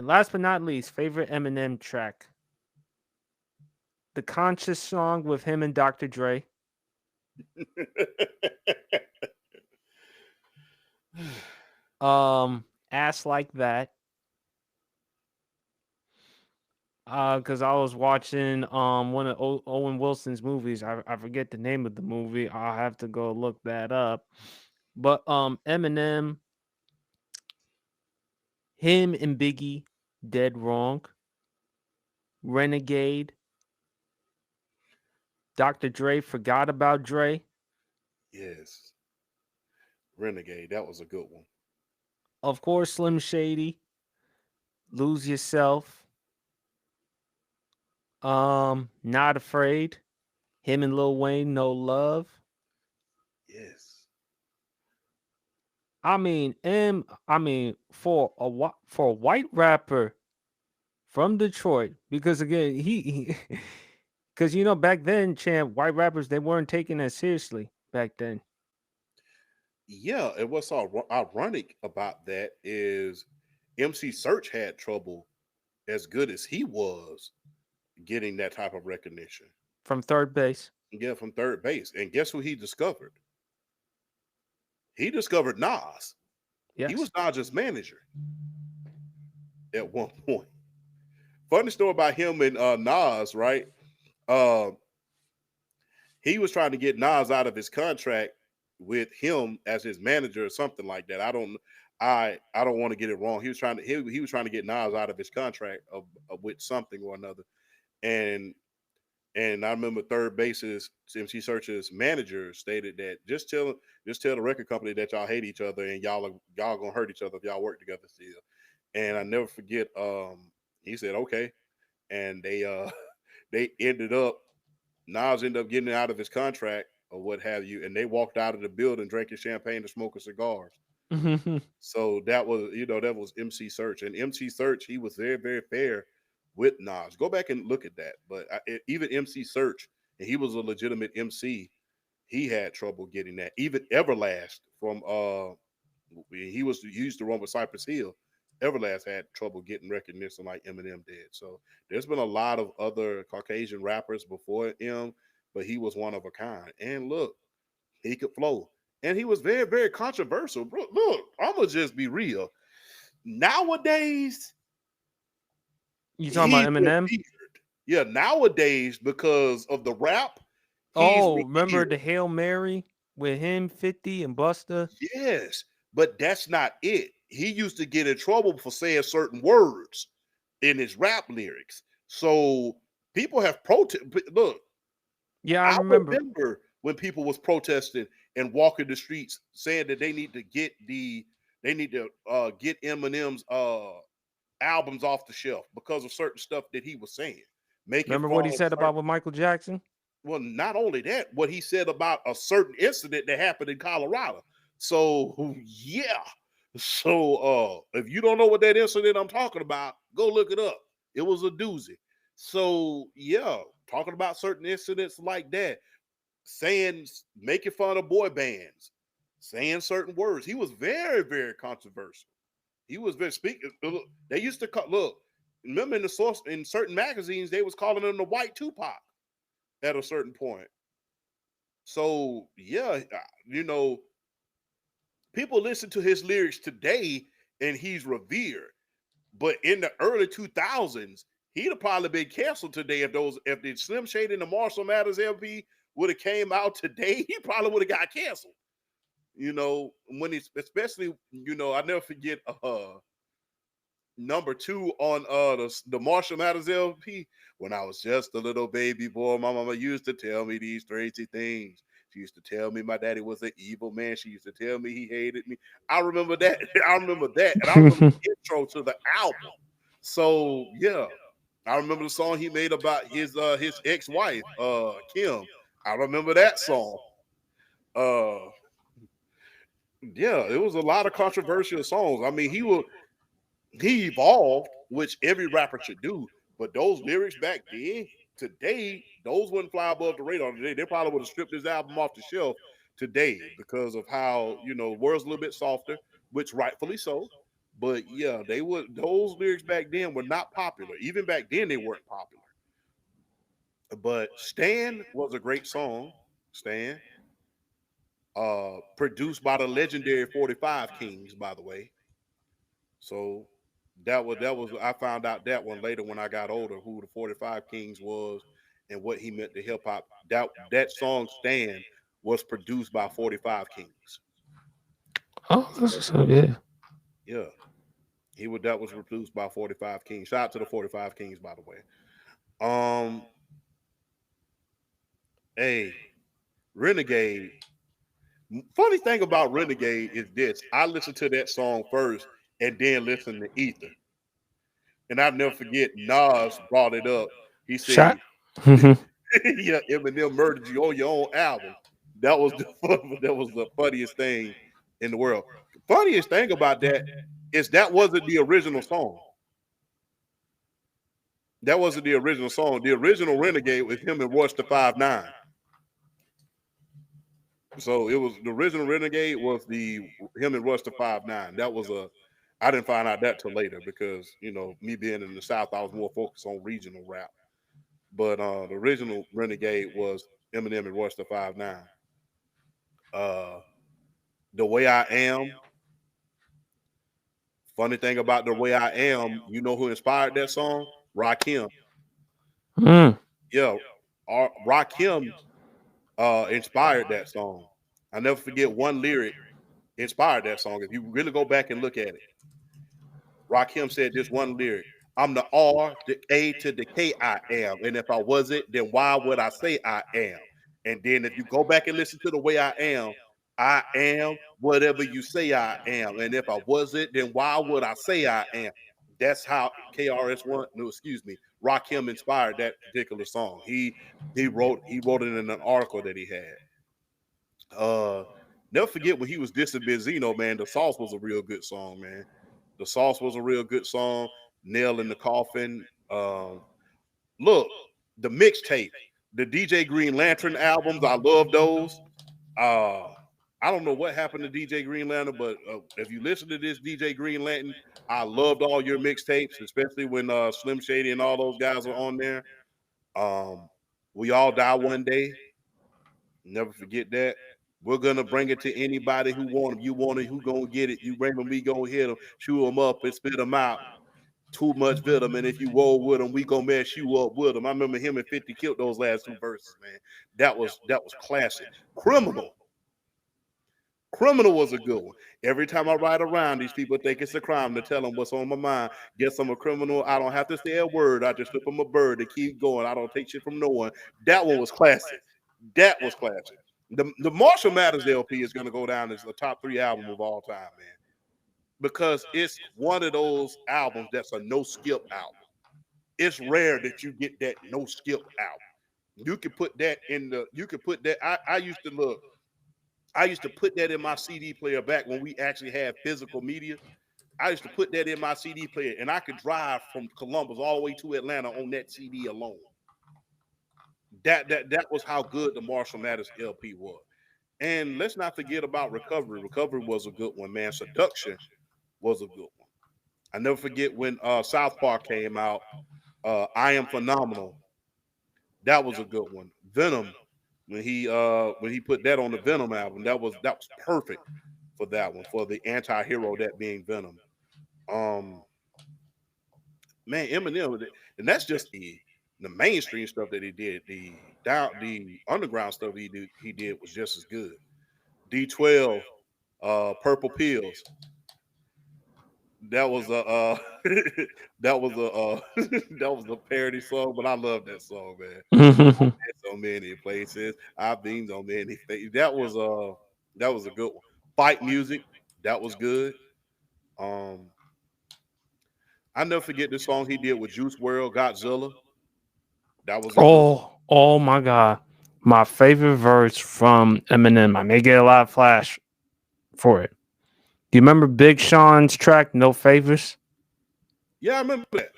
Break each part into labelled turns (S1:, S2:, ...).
S1: last but not least, favorite Eminem track, the Conscious song with him and Dr. Dre. Ass Like That. Because I was watching one of Owen Wilson's movies. I forget the name of the movie. I'll have to go look that up. But Eminem, him and Biggie, Dead Wrong, Renegade, Dr. Dre, Forgot About Dre.
S2: Yes, Renegade. That was a good one.
S1: Of course, Slim Shady, Lose Yourself. Not Afraid. Him and Lil Wayne, No Love.
S2: Yes.
S1: For a white rapper from Detroit, because again, because back then, champ, white rappers they weren't taken as seriously back then.
S2: Yeah, and what's ironic about that is MC Search had trouble as good as he was getting that type of recognition.
S1: From third base.
S2: Yeah, from third base. And guess who he discovered? He discovered Nas. He was
S1: Yes.
S2: Nas's manager at one point. Funny story about him and Nas, right? Uh, he was trying to get Nas out of his contract with him as his manager or something like that. I don't want to get it wrong. He was trying to get Nas out of his contract with something or another. And I remember third base's MC Search's manager stated that just tell the record company that y'all hate each other and y'all gonna hurt each other if y'all work together still. And I never forget, he said okay, and they ended up Nas ended up getting out of his contract or what have you, and they walked out of the building drinking champagne and smoking cigars. So that was, that was MC Search, and MC Search, he was very, very fair with Nas. Go back and look at that. But even MC Search, and he was a legitimate MC, he had trouble getting that. Even Everlast from he used to run with Cypress Hill. Everlast had trouble getting recognition like Eminem did. So there's been a lot of other Caucasian rappers before him, but he was one of a kind. And look, he could flow. And he was very, very controversial. Bro, look, I'm gonna just be real. Nowadays,
S1: You talking
S2: he's
S1: about Eminem?
S2: revered. Yeah, nowadays, because of the rap, he's
S1: Oh, remember
S2: revered.
S1: the Hail Mary with him, 50 and Busta?
S2: Yes, but that's not it. He used to get in trouble for saying certain words in his rap lyrics. So people have protest. Look,
S1: Yeah, I
S2: I
S1: remember.
S2: remember when people was protesting and walking the streets saying that they need to get Eminem's albums off the shelf because of certain stuff that he was saying, making
S1: Remember
S2: fun
S1: what he
S2: of
S1: said
S2: certain.
S1: about with Michael Jackson?
S2: Well, not only that, what he said about a certain incident that happened in Colorado. So yeah. So if you don't know what that incident I'm talking about, go look it up. It was a doozy. So yeah, talking about certain incidents like that, saying making fun of boy bands, saying certain words. He was very, very controversial. He was very speaking. They used to call look. Remember in the source in certain magazines, they was calling him the white Tupac at a certain point. So yeah, people listen to his lyrics today, and he's revered. But in the early 2000s, he'd have probably been canceled today if the Slim Shady and the Marshall Mathers LP would have came out today. He probably would have got canceled. When he's especially, I never forget number two on the Marshall Mathers LP. When I was just a little baby boy, my mama used to tell me these crazy things. She used to tell me my daddy was an evil man. She used to tell me he hated me. I remember that. I remember that, and I remember the intro to the album. So yeah, I remember the song he made about his ex wife Kim. I remember that song. Uh, yeah, it was a lot of controversial songs. I mean, he evolved, which every rapper should do. But those lyrics back then, today, those wouldn't fly above the radar today. They probably would have stripped his album off the shelf today because of how, the world's a little bit softer, which rightfully so. But yeah, they were those lyrics back then were not popular. Even back then they weren't popular. But Stan was a great song. Stan, produced by the legendary 45 Kings, by the way. So that was I found out that one later when I got older, who the 45 Kings was and what he meant to hip hop. That song Stan was produced by 45 Kings.
S1: Oh, that's so yeah.
S2: Yeah. That was produced by 45 Kings. Shout out to the 45 Kings, by the way. Um, hey, Renegade. Funny thing about Renegade is this: I listened to that song first, and then listened to Ether. And I'll never forget Nas brought it up. He said,
S1: Shot.
S2: "Yeah, Eminem murdered you on your own album." That was the that was the funniest thing in the world. Funniest thing about that is that wasn't the original song. That wasn't the original song. The original Renegade was him and Royce the 5'9". So it was the original Renegade was the him and Royce the 5'9". That was a I didn't find out that till later because me being in the South, I was more focused on regional rap. But the original Renegade was Eminem and Royce the 5'9". Uh, the way I am. Funny thing about the way I am, you know who inspired that song? Rakim.
S1: Mm.
S2: Yeah, Rakim inspired that song. I never forget one lyric inspired that song. If you really go back and look at it, Rakim said this one lyric: "I'm the R, the A to the K I am, and if I wasn't, then why would I say I am?" And then if you go back and listen to the way I am whatever you say I am, and if I wasn't, then why would I say I am? That's how KRS-One, no, excuse me, Rakim inspired that particular song. He wrote it in an article that he had. Uh, Never forget when he was dissing Benzino, man. The Sauce was a real good song, man. The Sauce was a real good song. Nail in the Coffin. Look, the mixtape, the DJ Green Lantern albums, I love those. Uh, I don't know what happened to DJ Green Lantern, but if you listen to this DJ Green Lantern, I loved all your mixtapes, especially when Slim Shady and all those guys were on there. Um, we all die one day. Never forget that. We're gonna bring it to anybody who want them. You want it, who gonna get it? You bring them, we gonna hit them, chew them up and spit them out. Too much vitamin. If you roll with them, we gonna mess you up with them. I remember him and 50 killed those last two verses, man. That was classic. Criminal. Criminal was a good one. Every time I ride around, these people think it's a crime to tell them what's on my mind. Guess I'm a criminal. I don't have to say a word. I just flip them a bird to keep going. I don't take shit from no one. That one was classic. That was classic. The Marshall Mathers LP is going to go down as the top 3 album of all time, man, because it's one of those albums that's a no skip album. It's rare that you get that no skip album. You can put that in the. You can put that. I used to look. I used to put that in my CD player back when we actually had physical media. I used to put that in my CD player, and I could drive from Columbus all the way to Atlanta on that CD alone. That was how good the Marshall Mathers LP was. And let's not forget about Recovery. Recovery was a good one, man. Seduction was a good one. I never forget when South Park came out. I Am Phenomenal. That was a good one. Venom, when he put that on the Venom album, that was perfect for that one, for the anti-hero, that being Venom. Um Man, Eminem, and that's just the mainstream stuff that he did. The underground stuff he did was just as good. D12, Purple Pills. That was a that was a that was a parody song, but I love that song, man. So many places I've been on many things. That was a good one. Fight music, that was good. Um, I never forget this song he did with Juice World, Godzilla. That was a good one.
S1: Oh my God. My favorite verse from Eminem. I may get a lot of flash for it. Do you remember Big Sean's track "No Favors"?
S2: Yeah, I remember that.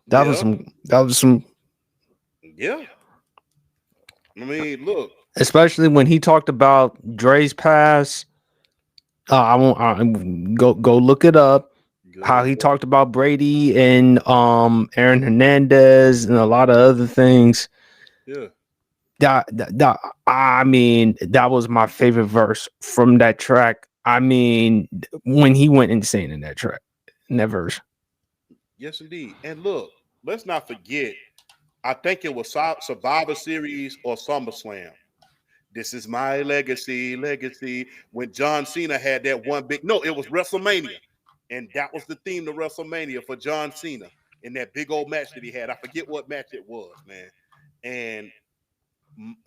S1: That was
S2: Yeah,
S1: some. That was some.
S2: yeah. I mean, look,
S1: Especially when he talked about Dre's past I won't go look it up. How
S2: Good
S1: he
S2: luck.
S1: talked about Brady and Aaron Hernandez and a lot of other things.
S2: Yeah.
S1: I mean, that was my favorite verse from that track. I mean, when he went insane in that track, in that verse.
S2: Yes, indeed. And look, let's not forget. I think it was Survivor Series or SummerSlam. This is my legacy, legacy. When John Cena had that one big, no, it was WrestleMania. And that was the theme to WrestleMania for John Cena in that big old match that he had. I forget what match it was, man. And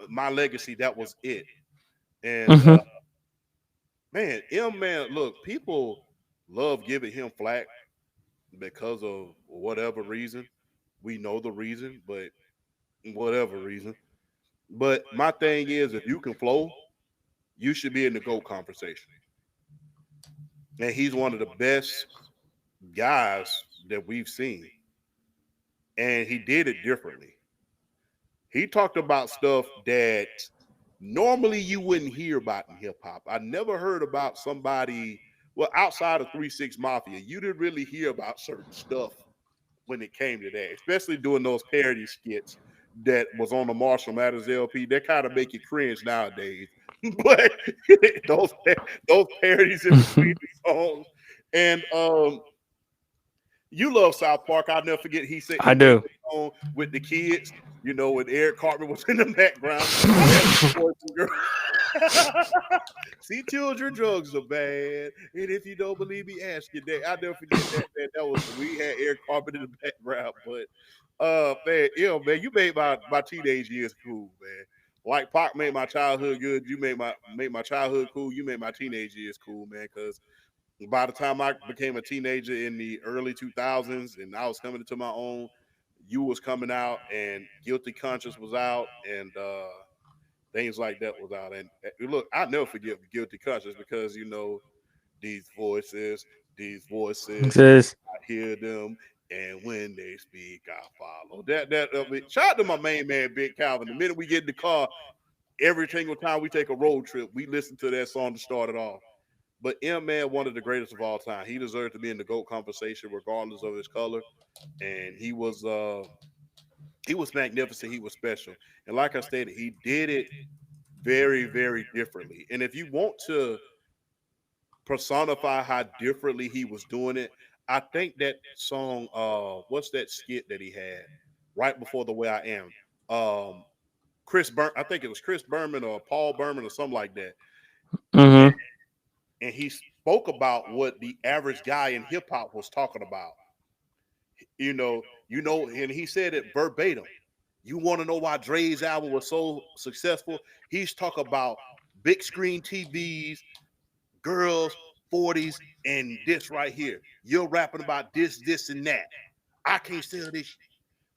S2: my legacy, that was it. And
S1: Hmm.
S2: man, M man, look, people love giving him flack because of whatever reason. We know the reason, but whatever reason. But my thing is, if you can flow, you should be in the GOAT conversation. And he's one of the best guys that we've seen. And he did it differently. He talked about stuff that normally you wouldn't hear about in hip hop. I never heard about somebody, well, outside of 3 6 Mafia, you didn't really hear about certain stuff when it came to that, especially doing those parody skits that was on the Marshall Mathers LP. They kind of make you cringe nowadays. But those those parodies in between the songs. And you love South Park. I'll never forget he said
S1: I
S2: he made
S1: do.
S2: the song with the kids, when Eric Cartman was in the background. That boys and girls. See, children, drugs are bad. And if you don't believe me, ask your dad. I'll never forget that, man. That was we had Eric Cartman in the background. But man, man, you made my teenage years cool, man. Like Pac made my childhood good, you made my childhood cool, you made my teenage years cool, man. Cause by the time I became a teenager in the early 2000s and I was coming into my own, you was coming out and Guilty Conscience was out and things like that was out. And look, I never forget Guilty Conscience because these voices, these
S1: It
S2: voices,
S1: says,
S2: I hear them, and when they speak, I follow. That of it. Shout out to my main man, Big Calvin. The minute we get in the car, every single time we take a road trip, we listen to that song to start it off. But M Man, one of the greatest of all time. He deserved to be in the GOAT conversation, regardless of his color. And he was magnificent. He was special. And like I stated, he did it very, very differently. And if you want to personify how differently he was doing it, I think that song, what's that skit that he had right before The Way I Am? Um, I think it was Chris Berman or Paul Berman or something like that.
S1: mm-hmm.
S2: And he spoke about what the average guy in hip hop was talking about. And he said it verbatim. You want to know why Dre's album was so successful? He's talking about big screen TVs, girls, 40s, and this right here. You're rapping about this, and that. I can't sell this.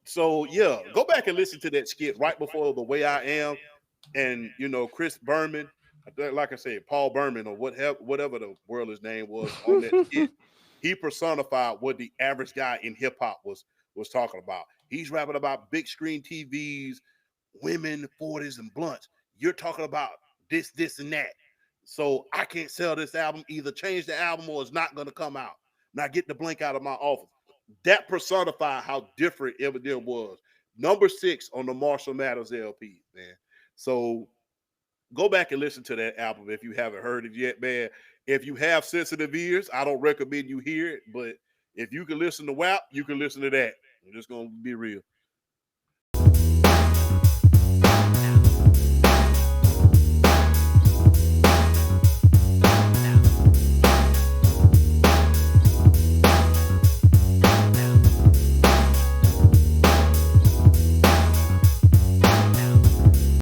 S2: So yeah, go back and listen to that skit right before The Way I Am, and Chris Berman, like I said, Paul Berman or whatever the world his name was on that skit. He personified what the average guy in hip hop was talking about. He's rapping about big screen TVs, women, 40s, and blunts. You're talking about this, and that. So I can't sell this album. Either change the album or it's not going to come out. Now get the blank out of my office. That personified how different Eminem was. Number 6 on the Marshall Mathers LP, man. So go back and listen to that album if you haven't heard it yet, man. If you have sensitive ears, I don't recommend you hear it, but if you can listen to WAP, you can listen to that. I'm just gonna be real.